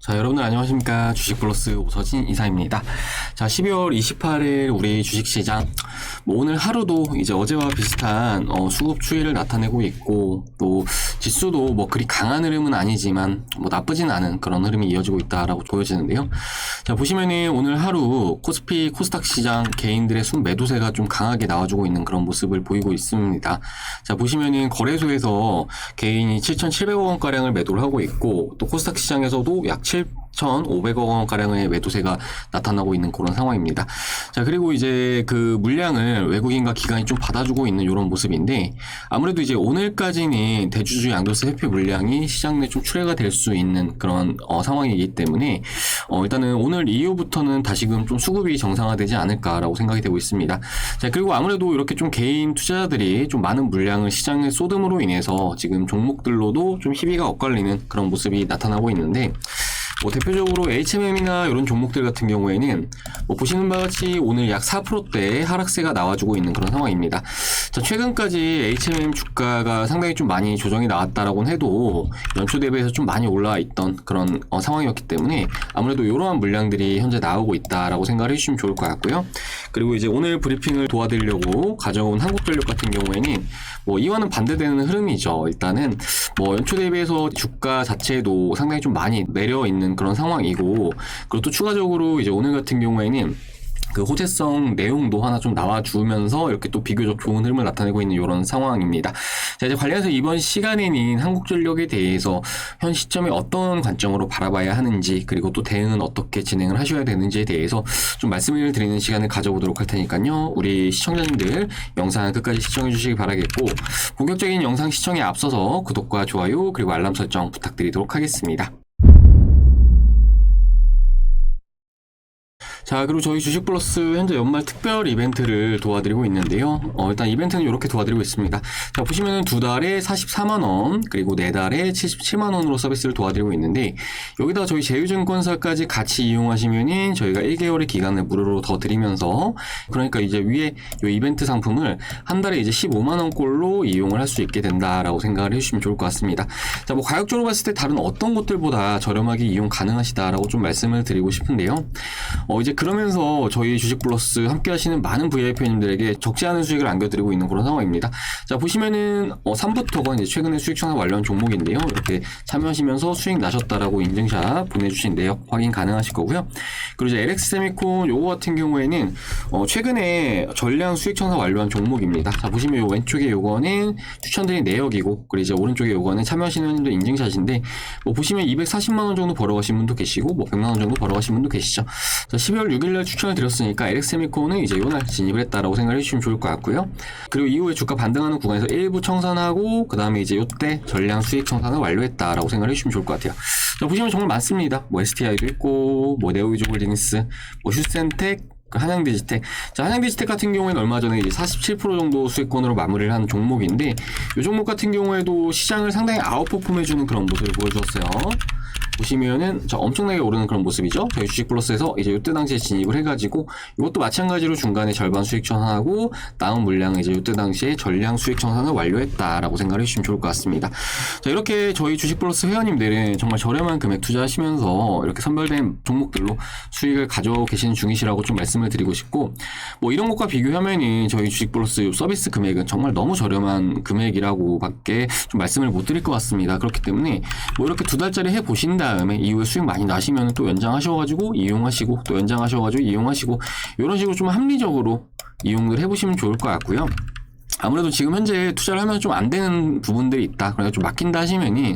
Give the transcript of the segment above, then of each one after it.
자, 여러분들 안녕하십니까. 주식플러스 오서진 이사입니다. 자, 12월 28일 우리 주식시장 오늘 하루도 이제 어제와 비슷한 수급 추이를 나타내고 있고, 또 지수도 그리 강한 흐름은 아니지만 나쁘진 않은 그런 흐름이 이어지고 있다라고 보여지는데요. 자, 보시면은 오늘 하루 코스피 코스닥 시장 개인들의 순매도세가 좀 강하게 나와주고 있는 그런 모습을 보이고 있습니다. 자, 보시면은 거래소에서 개인이 7,700억 원가량을 매도를 하고 있고, 또 코스닥 시장에서도 약 7,500억 원가량의 매도세가 나타나고 있는 그런 상황입니다. 자, 그리고 이제 그 물량을 외국인과 기관이 좀 받아주고 있는 이런 모습인데, 아무래도 이제 오늘까지는 대주주 양도세 회피 물량이 시장 내 좀 출회가 될 수 있는 그런 상황이기 때문에 일단은 오늘 이후부터는 다시금 좀 수급이 정상화되지 않을까라고 생각이 되고 있습니다. 자, 그리고 아무래도 이렇게 좀 개인 투자자들이 좀 많은 물량을 시장에 쏟음으로 인해서 지금 종목들로도 좀 희비가 엇갈리는 그런 모습이 나타나고 있는데, 대표적으로 HMM이나 이런 종목들 같은 경우에는 보시는 바와 같이 오늘 약 4%대 하락세가 나와주고 있는 그런 상황입니다. 자, 최근까지 HMM 주가가 상당히 좀 많이 조정이 나왔다라고는 해도 연초 대비해서 좀 많이 올라와 있던 그런 상황이었기 때문에 아무래도 이러한 물량들이 현재 나오고 있다라고 생각을 해주시면 좋을 것 같고요. 그리고 이제 오늘 브리핑을 도와드리려고 가져온 한국전력 같은 경우에는 이와는 반대되는 흐름이죠. 일단은 연초 대비해서 주가 자체도 상당히 좀 많이 내려 있는 그런 상황이고, 그리고 또 추가적으로 이제 오늘 같은 경우에는 그 호재성 내용도 하나 좀 나와주면서 이렇게 또 비교적 좋은 흐름을 나타내고 있는 이런 상황입니다. 자, 이제 관련해서 이번 시간에는 한국전력에 대해서 현 시점에 어떤 관점으로 바라봐야 하는지, 그리고 또 대응은 어떻게 진행을 하셔야 되는지에 대해서 좀 말씀을 드리는 시간을 가져보도록 할 테니까요. 우리 시청자님들 영상 끝까지 시청해 주시기 바라겠고, 본격적인 영상 시청에 앞서서 구독과 좋아요 그리고 알람 설정 부탁드리도록 하겠습니다. 자, 그리고 저희 주식플러스 현재 연말 특별 이벤트를 도와드리고 있는데요. 일단 이벤트는 이렇게 도와드리고 있습니다. 자, 보시면은 2달에 44만원, 그리고 4달에 77만원으로 서비스를 도와드리고 있는데, 여기다가 저희 제휴증권사까지 같이 이용하시면은 저희가 1개월의 기간을 무료로 더 드리면서, 그러니까 이제 위에 이 이벤트 상품을 한 달에 이제 15만원꼴로 이용을 할 수 있게 된다라고 생각을 해주시면 좋을 것 같습니다. 자, 가격적으로 봤을 때 다른 어떤 곳들보다 저렴하게 이용 가능하시다라고 좀 말씀을 드리고 싶은데요. 이제 그러면서 저희 주식플러스 함께 하시는 많은 VIP님들에게 적지 않은 수익을 안겨드리고 있는 그런 상황입니다. 자, 보시면은 3부터가 이제 최근에 수익 청산 완료한 종목인데요. 이렇게 참여하시면서 수익 나셨다라고 인증샷 보내주신 내역 확인 가능하실 거고요. 그리고 이제 LX세미콘 요거 같은 경우에는 최근에 전량 수익 청산 완료한 종목입니다. 자, 보시면 요 왼쪽에 요거는 추천드린 내역이고, 그리고 이제 오른쪽에 요거는 참여하시는 분들 인증샷인데, 보시면 240만원 정도 벌어가신 분도 계시고 100만원 정도 벌어가신 분도 계시죠. 자, 12월 6일날 추천을 드렸으니까 LX세미콘은 이제 요날 진입을 했다라고 생각을 해주시면 좋을 것 같고요. 그리고 이후에 주가 반등하는 구간에서 일부 청산하고, 그 다음에 이제 요때 전량 수익 청산을 완료했다라고 생각을 해주시면 좋을 것 같아요. 자, 보시면 정말 많습니다. STI도 있고, 네오이즈홀딩스, 슈센텍, 한양디지텍. 자, 한양디지텍 같은 경우에는 얼마 전에 이제 47% 정도 수익권으로 마무리를 한 종목인데, 이 종목 같은 경우에도 시장을 상당히 아웃퍼폼해주는 그런 모습을 보여주었어요. 보시면은 엄청나게 오르는 그런 모습이죠. 저희 주식플러스에서 이제 이때 당시에 진입을 해가지고, 이것도 마찬가지로 중간에 절반 수익 청산하고 남은 물량을 이제 이때 당시에 전량 수익 청산을 완료했다라고 생각을 해주시면 좋을 것 같습니다. 자, 이렇게 저희 주식플러스 회원님들은 정말 저렴한 금액 투자하시면서 이렇게 선별된 종목들로 수익을 가져오고 계시는 중이시라고 좀 말씀을 드리고 싶고, 이런 것과 비교하면은 저희 주식플러스 서비스 금액은 정말 너무 저렴한 금액이라고밖에 좀 말씀을 못 드릴 것 같습니다. 그렇기 때문에 이렇게 2달짜리 해보신 다음에 이후에 수익 많이 나시면 또 연장하셔가지고 이용하시고, 또 연장하셔가지고 이용하시고, 이런 식으로 좀 합리적으로 이용을 해보시면 좋을 것 같고요. 아무래도 지금 현재 투자를 하면 좀 안 되는 부분들이 있다, 그러니까 좀 막힌다 하시면은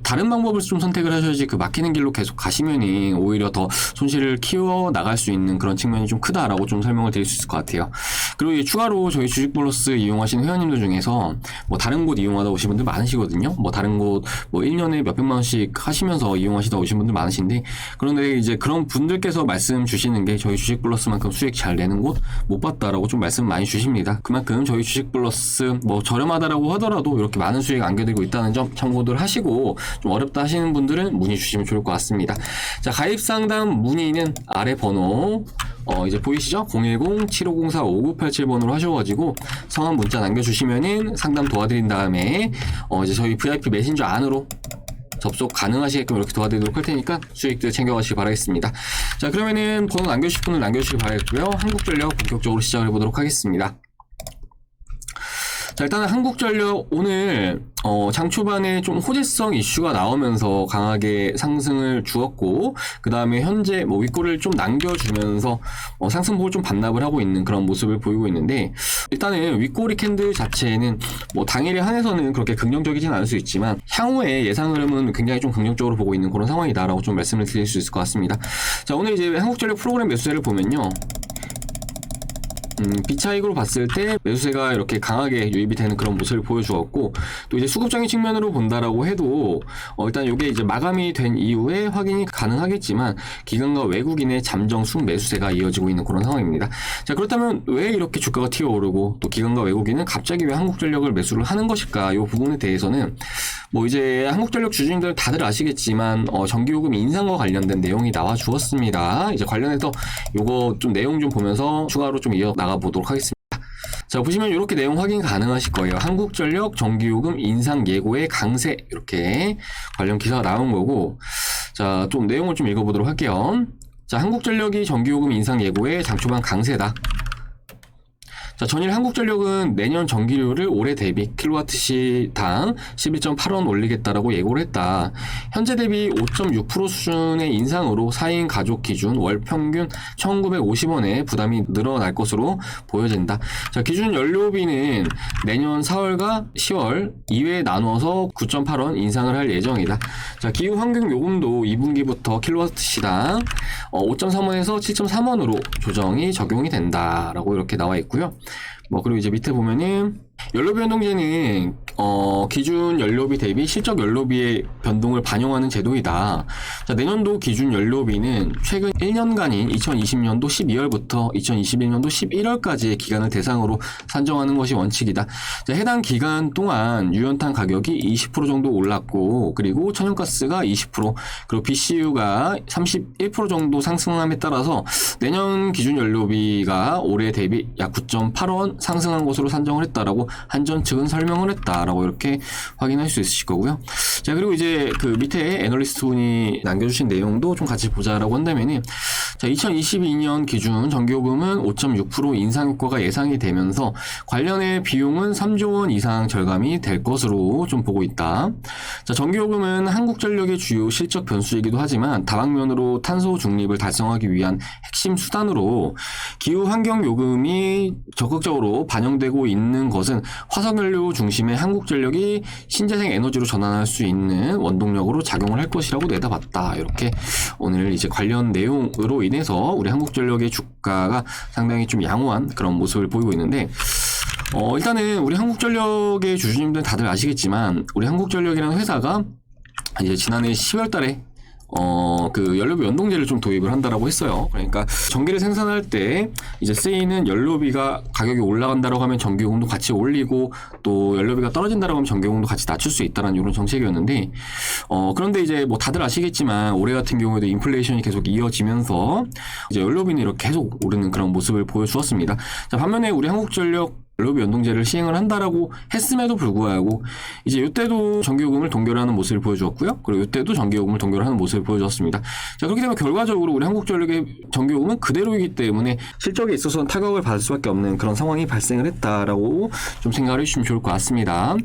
다른 방법을 좀 선택을 하셔야지, 그 막히는 길로 계속 가시면이 오히려 더 손실을 키워 나갈 수 있는 그런 측면이 좀 크다라고 좀 설명을 드릴 수 있을 것 같아요. 그리고 추가로 저희 주식플러스 이용하시는 회원님들 중에서 다른 곳 이용하다 오신 분들 많으시거든요. 다른 곳 1년에 몇백만 원씩 하시면서 이용하시다 오신 분들 많으신데, 그런데 이제 그런 분들께서 말씀 주시는 게 저희 주식플러스만큼 수익 잘 내는 곳 못 봤다라고 좀 말씀 많이 주십니다. 그만큼 저희 주식플러스 저렴하다라고 하더라도 이렇게 많은 수익 안겨드리고 있다는 점 참고들 하시고, 좀 어렵다 하시는 분들은 문의 주시면 좋을 것 같습니다. 자, 가입 상담 문의는 아래 번호 이제 보이시죠? 010-7504-5987번으로 하셔가지고 성함 문자 남겨주시면은 상담 도와드린 다음에 이제 저희 VIP 메신저 안으로 접속 가능하시게끔 이렇게 도와드리도록 할 테니까 수익들 챙겨가시기 바라겠습니다. 자, 그러면은 번호 남겨주실 분은 남겨주시기 바라겠고요. 한국전력 본격적으로 시작을 해보도록 하겠습니다. 자, 일단은 한국전력 오늘 장 초반에 좀 호재성 이슈가 나오면서 강하게 상승을 주었고, 그 다음에 현재 뭐 윗골을 좀 남겨주면서 상승폭을 좀 반납을 하고 있는 그런 모습을 보이고 있는데, 일단은 윗꼬리 캔들 자체는 뭐 당일에 한해서는 그렇게 긍정적이진 않을 수 있지만 향후의 예상 흐름은 굉장히 좀 긍정적으로 보고 있는 그런 상황이다라고 좀 말씀을 드릴 수 있을 것 같습니다. 자, 오늘 이제 한국전력 프로그램 매수세를 보면요, 비차익으로 봤을 때 매수세가 이렇게 강하게 유입이 되는 그런 모습을 보여주었고, 또 이제 수급적인 측면으로 본다라고 해도 일단 이게 이제 마감이 된 이후에 확인이 가능하겠지만 기관과 외국인의 잠정 순매수세가 이어지고 있는 그런 상황입니다. 자, 그렇다면 왜 이렇게 주가가 튀어오르고 또 기관과 외국인은 갑자기 왜 한국전력을 매수를 하는 것일까? 이 부분에 대해서는 뭐 이제 한국전력 주주님들 다들 아시겠지만 전기요금 인상과 관련된 내용이 나와 주었습니다. 이제 관련해서 요거 좀 내용 좀 보면서 추가로 좀 이어 나가 보도록 하겠습니다. 자, 보시면 이렇게 내용 확인 가능하실 거예요. 한국전력 전기요금 인상 예고의 강세, 이렇게 관련 기사가 나온 거고, 자, 좀 내용을 좀 읽어보도록 할게요. 자, 한국전력이 전기요금 인상 예고의 장초반 강세다. 자, 전일 한국전력은 내년 전기료를 올해 대비 킬로와트시당 11.8원 올리겠다라고 예고를 했다. 현재 대비 5.6% 수준의 인상으로 4인 가족 기준 월 평균 1,950원의 부담이 늘어날 것으로 보여진다. 자, 기준 연료비는 내년 4월과 10월 2회에 나누어서 9.8원 인상을 할 예정이다. 자, 기후 환경 요금도 2분기부터 킬로와트시당 5.3원에서 7.3원으로 조정이 적용이 된다라고 이렇게 나와 있고요. 그리고 이제 밑에 보면은 연료비 변동제는 기준 연료비 대비 실적 연료비의 변동을 반영하는 제도이다. 자, 내년도 기준 연료비는 최근 1년간인 2020년도 12월부터 2021년도 11월까지의 기간을 대상으로 산정하는 것이 원칙이다. 자, 해당 기간 동안 유연탄 가격이 20% 정도 올랐고, 그리고 천연가스가 20%, 그리고 BCU가 31% 정도 상승함에 따라서 내년 기준 연료비가 올해 대비 약 9.8원 상승한 것으로 산정을 했다라고 한전 측은 설명을 했다라고 이렇게 확인할 수 있으실 거고요. 자, 그리고 이제 그 밑에 애널리스트 분이 남겨주신 내용도 좀 같이 보자라고 한다면은, 자, 2022년 기준 전기요금은 5.6% 인상 효과가 예상이 되면서 관련의 비용은 3조 원 이상 절감이 될 것으로 좀 보고 있다. 자, 전기요금은 한국전력의 주요 실적 변수이기도 하지만 다방면으로 탄소 중립을 달성하기 위한 핵심 수단으로 기후 환경 요금이 적극적으로 반영되고 있는 것은 화석연료 중심의 한국전력이 신재생 에너지로 전환할 수 있는 원동력으로 작용을 할 것이라고 내다봤다. 이렇게 오늘 이제 관련 내용으로 인해서 우리 한국전력의 주가가 상당히 좀 양호한 그런 모습을 보이고 있는데, 일단은 우리 한국전력의 주주님들 다들 아시겠지만 우리 한국전력이라는 회사가 이제 지난해 10월 달에 그 연료비 연동제를 좀 도입을 한다라고 했어요. 그러니까 전기를 생산할 때 이제 쓰이는 연료비가 가격이 올라간다라고 하면 전기요금도 같이 올리고, 또 연료비가 떨어진다라고 하면 전기요금도 같이 낮출 수 있다라는 이런 정책이었는데, 그런데 이제 뭐 다들 아시겠지만 올해 같은 경우에도 인플레이션이 계속 이어지면서 이제 연료비는 이렇게 계속 오르는 그런 모습을 보여주었습니다. 자, 반면에 우리 한국전력 연료비 연동제를 시행을 한다라고 했음에도 불구하고 이제 이때도 전기요금을 동결하는 모습을 보여주었고요. 그리고 이때도 전기요금을 동결하는 모습을 보여주었습니다. 자, 그렇게 되면 결과적으로 우리 한국전력의 전기요금은 그대로이기 때문에 실적에 있어서는 타격을 받을 수밖에 없는 그런 상황이 발생을 했다라고 좀 생각을 해주시면 좋을 것 같습니다.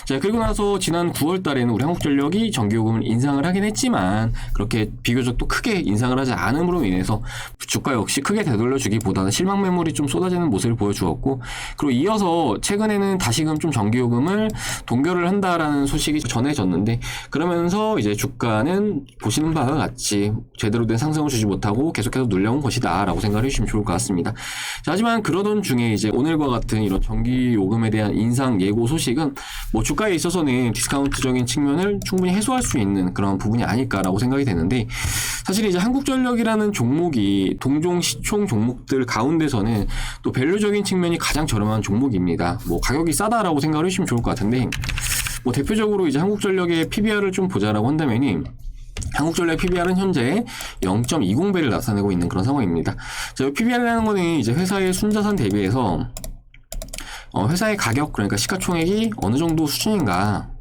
자, 그리고 나서 지난 9월 달에는 우리 한국전력이 전기요금을 인상을 하긴 했지만 그렇게 비교적 또 크게 인상을 하지 않음으로 인해서 주가 역시 크게 되돌려주기보다는 실망 매물이 좀 쏟아지는 모습을 보여주었고, 그리고 이어서 최근에는 다시금 좀 전기요금을 동결을 한다라는 소식이 전해졌는데, 그러면서 이제 주가는 보시는 바와 같이 제대로 된 상승을 주지 못하고 계속해서 눌려온 것이다 라고 생각을 해주시면 좋을 것 같습니다. 자, 하지만 그러던 중에 이제 오늘과 같은 이런 전기요금에 대한 인상 예고 소식은 뭐 주가에 있어서는 디스카운트적인 측면을 충분히 해소할 수 있는 그런 부분이 아닐까라고 생각이 되는데, 사실 이제 한국전력이라는 종목이 동종 시총 종목들 가운데서는 또 밸류적인 측면이 가장 저렴한 종목입니다. 뭐 가격이 싸다라고 생각을 해주시면 좋을 것 같은데, 뭐 대표적으로 이제 한국전력의 PBR을 좀 보자라고 한다면이, 한국전력 PBR은 현재 0.20배를 나타내고 있는 그런 상황입니다. 자, PBR이라는 거는 이제 회사의 순자산 대비해서 회사의 가격, 그러니까 시가총액이 어느 정도 수준인가,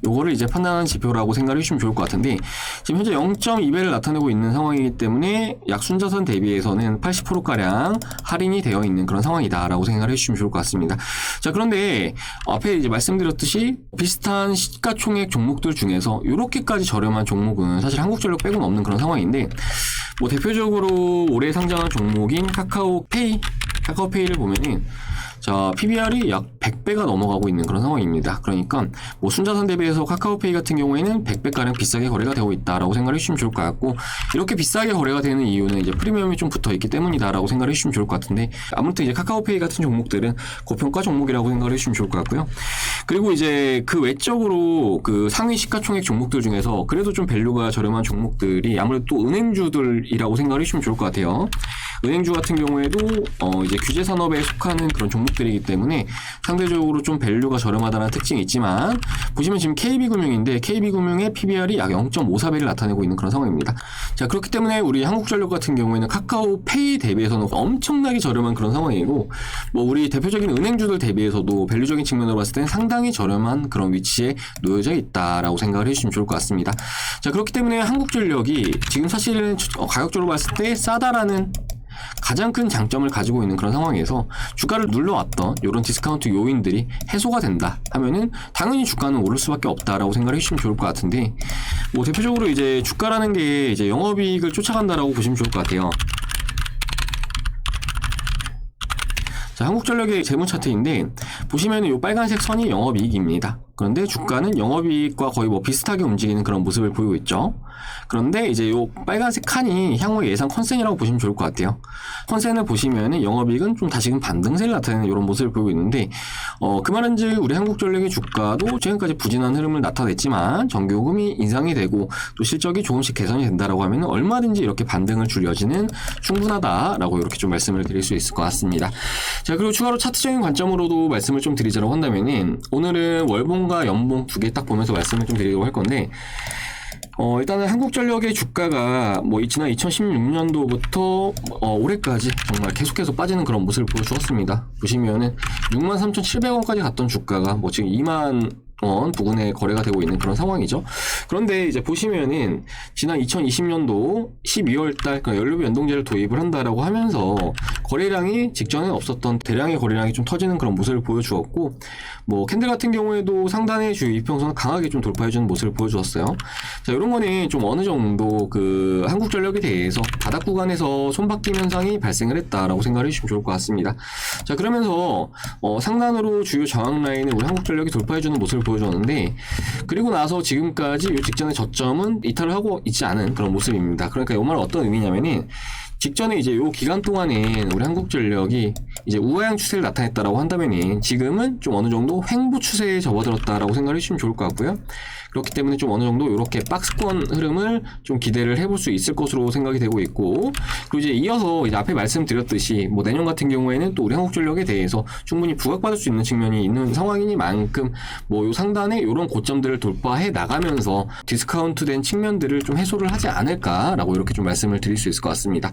요거를 이제 판단하는 지표라고 생각해 주시면 좋을 것 같은데, 지금 현재 0.2배를 나타내고 있는 상황이기 때문에 약 순자산 대비해서는 80%가량 할인이 되어 있는 그런 상황이다라고 생각해 주시면 좋을 것 같습니다. 자, 그런데 앞에 이제 말씀드렸듯이 비슷한 시가총액 종목들 중에서 이렇게까지 저렴한 종목은 사실 한국전력 빼고는 없는 그런 상황인데, 뭐 대표적으로 올해 상장한 종목인 카카오페이를 보면은 자, PBR이 약 100배가 넘어가고 있는 그런 상황입니다. 그러니까 뭐 순자산 대비해서 카카오페이 같은 경우에는 100배가량 비싸게 거래가 되고 있다라고 생각해 주시면 좋을 것 같고, 이렇게 비싸게 거래가 되는 이유는 이제 프리미엄이 좀 붙어 있기 때문이다라고 생각해 주시면 좋을 것 같은데, 아무튼 이제 카카오페이 같은 종목들은 고평가 종목이라고 생각해 주시면 좋을 것 같고요. 그리고 이제 그 외적으로 그 상위 시가총액 종목들 중에서 그래도 좀 밸류가 저렴한 종목들이 아무래도 또 은행주들이라고 생각해 주시면 좋을 것 같아요. 은행주 같은 경우에도 이제 규제 산업에 속하는 그런 종목들이기 때문에 상대적으로 좀 밸류가 저렴하다는 특징이 있지만, 보시면 지금 KB금융인데 KB금융의 PBR이 약 0.54배를 나타내고 있는 그런 상황입니다. 자, 그렇기 때문에 우리 한국전력 같은 경우에는 카카오페이 대비해서는 엄청나게 저렴한 그런 상황이고, 뭐 우리 대표적인 은행주들 대비해서도 밸류적인 측면으로 봤을 때는 상당히 저렴한 그런 위치에 놓여져 있다라고 생각을 해주시면 좋을 것 같습니다. 자, 그렇기 때문에 한국전력이 지금 사실은 가격적으로 봤을 때 싸다라는 가장 큰 장점을 가지고 있는 그런 상황에서 주가를 눌러왔던 이런 디스카운트 요인들이 해소가 된다 하면은 당연히 주가는 오를 수밖에 없다라고 생각을 해주시면 좋을 것 같은데, 뭐 대표적으로 이제 주가라는 게 이제 영업이익을 쫓아간다라고 보시면 좋을 것 같아요. 자, 한국전력의 재무 차트인데 보시면 이 빨간색 선이 영업이익입니다. 그런데 주가는 영업이익과 거의 뭐 비슷하게 움직이는 그런 모습을 보이고 있죠. 그런데 이제 이 빨간색 칸이 향후 예상 컨센이라고 보시면 좋을 것 같아요. 컨센을 보시면은 영업이익은 좀 다시금 반등세를 나타내는 이런 모습을 보이고 있는데, 그 말은즉 우리 한국전력의 주가도 최근까지 부진한 흐름을 나타냈지만 정기요금이 인상이 되고 또 실적이 조금씩 개선이 된다라고 하면 얼마든지 이렇게 반등을 줄 여지는 충분하다라고 이렇게 좀 말씀을 드릴 수 있을 것 같습니다. 자, 그리고 추가로 차트적인 관점으로도 말씀을 좀 드리자고 한다면은, 오늘은 월봉과 연봉 두 개 딱 보면서 말씀을 좀 드리려고 할 건데, 일단은 한국전력의 주가가 뭐 지난 2016년도부터 올해까지 정말 계속해서 빠지는 그런 모습을 보여주었습니다. 보시면은 63,700원까지 갔던 주가가 뭐 지금 2만 원 부근에 거래가 되고 있는 그런 상황이죠. 그런데 이제 보시면은 지난 2020년도 12월달 그러니까 연료비 연동제를 도입을 한다라고 하면서 거래량이 직전에 없었던 대량의 거래량이 좀 터지는 그런 모습을 보여주었고, 뭐 캔들 같은 경우에도 상단의 주요 이평선을 강하게 좀 돌파해주는 모습을 보여주었어요. 자, 이런 거는 좀 어느 정도 그 한국전력에 대해서 바닥 구간에서 손바뀜 현상이 발생을 했다라고 생각을 해주시면 좋을 것 같습니다. 자, 그러면서 상단으로 주요 저항 라인을 우리 한국전력이 돌파해주는 모습을 보여줬는데, 그리고 나서 지금까지 이 직전의 저점은 이탈을 하고 있지 않은 그런 모습입니다. 그러니까 이 말은 어떤 의미냐면은, 직전에 이제 요 기간 동안엔 우리 한국전력이 이제 우하향 추세를 나타냈다라고 한다면은 지금은 좀 어느 정도 횡보 추세에 접어들었다라고 생각을 해주시면 좋을 것 같고요. 그렇기 때문에 좀 어느 정도 이렇게 박스권 흐름을 좀 기대를 해볼 수 있을 것으로 생각이 되고 있고, 그리고 이제 이어서 이제 앞에 말씀드렸듯이 뭐 내년 같은 경우에는 또 우리 한국전력에 대해서 충분히 부각받을 수 있는 측면이 있는 상황이니만큼 뭐 요 상단에 이런 고점들을 돌파해 나가면서 디스카운트된 측면들을 좀 해소를 하지 않을까라고 이렇게 좀 말씀을 드릴 수 있을 것 같습니다.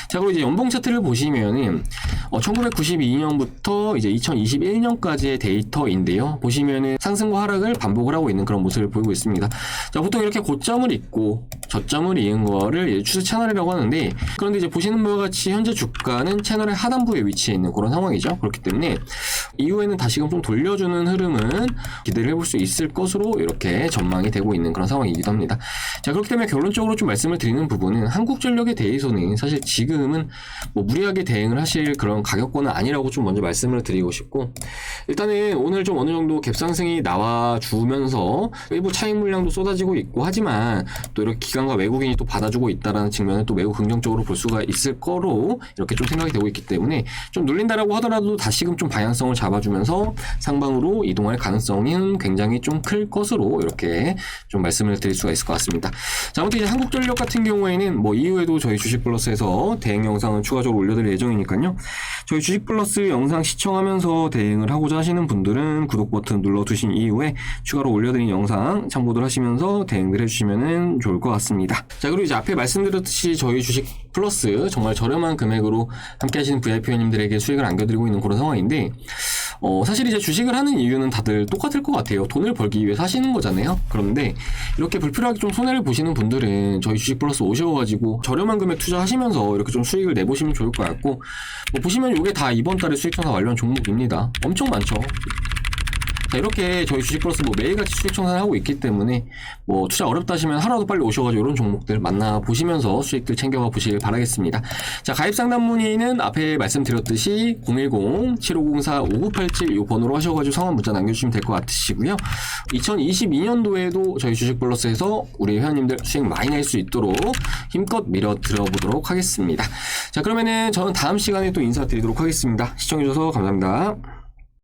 자, 그리고 이제 연봉 차트를 보시면은 1992년부터 이제 2021년까지의 데이터인데요. 보시면은 상승과 하락을 반복을 하고 있는 그런 모습을 보이고 있습니다. 자, 보통 이렇게 고점을 잇고 저점을 이은 거를 추세 채널이라고 하는데, 그런데 이제 보시는 바와 같이 현재 주가는 채널의 하단부에 위치해 있는 그런 상황이죠. 그렇기 때문에 이후에는 다시금 좀 돌려주는 흐름은 기대를 해볼 수 있을 것으로 이렇게 전망이 되고 있는 그런 상황이기도 합니다. 자, 그렇기 때문에 결론적으로 좀 말씀을 드리는 부분은 한국전력에 대해서는 사실 지금은 뭐 무리하게 대응을 하실 그런 가격권은 아니라고 좀 먼저 말씀을 드리고 싶고, 일단은 오늘 좀 어느 정도 갭상승이 나와주면서 일부 차익 물량도 쏟아지고 있고 하지만 또 이렇게 기관과 외국인이 또 받아주고 있다라는 측면을 또 매우 긍정적으로 볼 수가 있을 거로 이렇게 좀 생각이 되고 있기 때문에, 좀 눌린다라고 하더라도 다시금 좀 방향성을 잡아주면서 상방으로 이동할 가능성은 굉장히 좀 클 것으로 이렇게 좀 말씀을 드릴 수가 있을 것 같습니다. 자, 아무튼 이제 한국전력 같은 경우에는 뭐 이후에도 저희 주식플러스에서 대응 영상을 추가적으로 올려드릴 예정이니까요. 저희 주식플러스 영상 시청하면서 대응을 하고자 하시는 분들은 구독 버튼 눌러두신 이후에 추가로 올려드린 영상 참고들 하시면서 대응들 해주시면 좋을 것 같습니다. 되겠습니다. 자, 그리고 이제 앞에 말씀드렸듯이 저희 주식 플러스 정말 저렴한 금액으로 함께 하시는 VIP 회원님들에게 수익을 안겨드리고 있는 그런 상황인데, 사실 이제 주식을 하는 이유는 다들 똑같을 것 같아요. 돈을 벌기 위해 사시는 거잖아요. 그런데 이렇게 불필요하게 좀 손해를 보시는 분들은 저희 주식 플러스 오셔가지고 저렴한 금액 투자하시면서 이렇게 좀 수익을 내보시면 좋을 것 같고, 보시면 이게 다 이번 달에 수익 청산 완료한 종목입니다. 엄청 많죠. 자, 이렇게 저희 주식 플러스 매일같이 수익 청산을 하고 있기 때문에 투자 어렵다 하시면 하루라도 빨리 오셔가지고 이런 종목들 만나보시면서 수익들 챙겨가 보시길 바라겠습니다. 자, 가입 상담 문의는 앞에 말씀드렸듯이 010-7504-5987 이 번호로 하셔가지고 상황 문자 남겨주시면 될 것 같으시고요. 2022년도에도 저희 주식 플러스에서 우리 회원님들 수익 많이 낼 수 있도록 힘껏 밀어 들어보도록 하겠습니다. 자, 그러면은 저는 다음 시간에 또 인사드리도록 하겠습니다. 시청해주셔서 감사합니다.